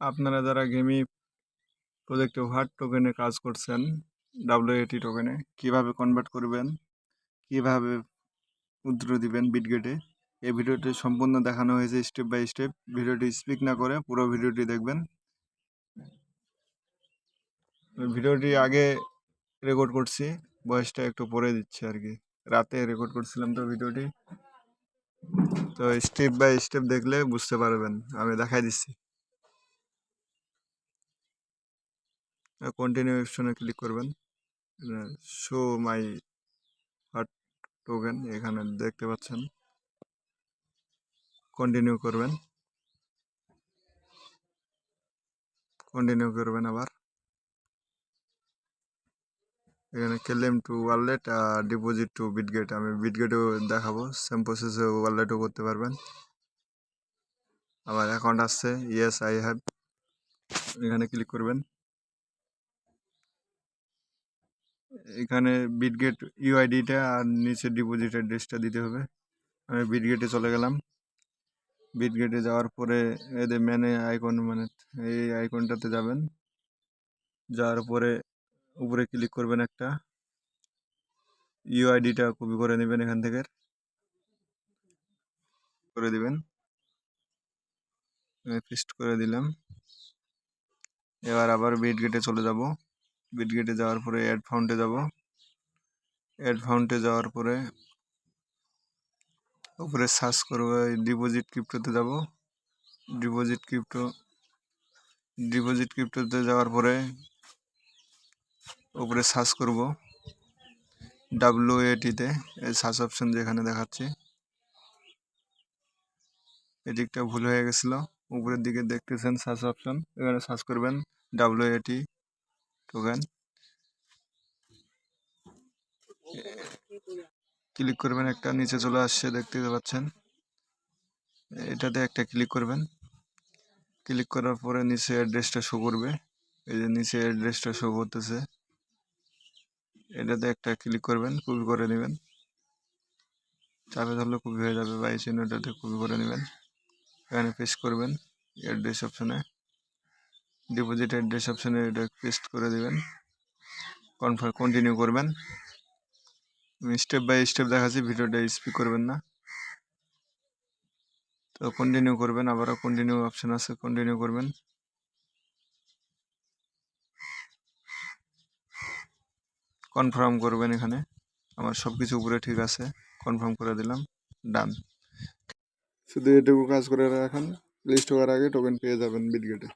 আপনারা যারা গেমি প্রজেক্টে হোয়াট টোকেনে কাজ করছেন, WAT টোকেনে কিভাবে কনভার্ট করবেন, কিভাবে উইথড্র দিবেন বিটগেটে, এই ভিডিওটি সম্পূর্ণ দেখানো হয়েছে স্টেপ বাই স্টেপ। ভিডিওটি স্পিক না করে পুরো ভিডিওটি দেখবেন। ভিডিওটি আগে রেকর্ড করছি, ভয়েসটা একটু পরে দিচ্ছি আর কি। রাতে রেকর্ড করছিলাম তো ভিডিওটি, তো স্টেপ বাই স্টেপ দেখলে বুঝতে পারবেন। আমি দেখাই দিচ্ছি। কন্টিনিউ অপশনে ক্লিক করবেন, শো মাই হোয়াট টোকেন এখানে দেখতে পাচ্ছেন। কন্টিনিউ করবেন, আবার এখানে ক্লেম টু ওয়ালেট আর ডিপোজিট টু বিটগেট। আমি বিটগেটও দেখাবো, সেম প্রসেসে ওয়ালেটও করতে পারবেন। আমার অ্যাকাউন্ট আসছে, ইয়েস আই হ্যাভ, এখানে ক্লিক করবেন। এখানে বিটগেট ইউআইডিটা আর নিচে ডিপোজিট অ্যাড্রেসটা দিতে হবে। আমি বিটগেটে চলে গেলাম। বিটগেটে যাওয়ার পরে এদের মেনে আইকন, মানে এই আইকনটাতে যাবেন। যাওয়ার পরে উপরে ক্লিক করবেন, একটা ইউআইডিটা কপি করে নেবেন, এখান থেকে করে দিবেন। পেস্ট করে দিলাম। এবার আবার বিটগেটে চলে যাব। বিটগেটে যাওয়ার পরে অ্যাড ফাউন্ডে যাব। অ্যাড ফাউন্ডে যাওয়ার পরে উপরে সার্চ করব, ডিপোজিট ক্রিপ্টোতে যাব। ডিপোজিট ক্রিপ্টোতে যাওয়ার পরে উপরে সার্চ করব WAT-তে, এই সার্চ অপশন যেখানে দেখাচ্ছে। এদিকটা ভুল হয়ে গেছিলো, উপরের দিকে দেখতেছেন সার্চ অপশন, এখানে সার্চ করবেন WAT টোকেন। ক্লিক করবেন, একটা নিচে চলে আসছে, দেখতে পাচ্ছেন। এটাতে একটা ক্লিক করবেন। ক্লিক করার পরে নিচে অ্যাড্রেসটা শো করবে, এই যে নিচে অ্যাড্রেসটা শো করতেছে, এটাতে একটা ক্লিক করবেন, কপি করে নেবেন। চাপে ধরলে কপি হয়ে যাবে, বা এই চিহ্নটাতে কপি করে নেবেন। এখানে পেস্ট করবেন অ্যাড্রেস অপশনে, ডিপোজিট অ্যাড্রেস অপশনে এটা পেস্ট করে দেবেন। কন্টিনিউ করবেন। স্টেপ বাই স্টেপ দেখাচ্ছি, ভিডিওটা স্কিপ করবেন না। তো কন্টিনিউ করবেন, আবারও কন্টিনিউ অপশন আছে, কন্টিনিউ করবেন। কনফার্ম করবেন, এখানে আমার সব কিছু উপরে ঠিক আছে, কনফার্ম করে দিলাম, ডান। শুধু এটুকু কাজ করে রাখেন, লিস্ট হওয়ার আগে টোকেন পেয়ে যাবেন বিটগেটে।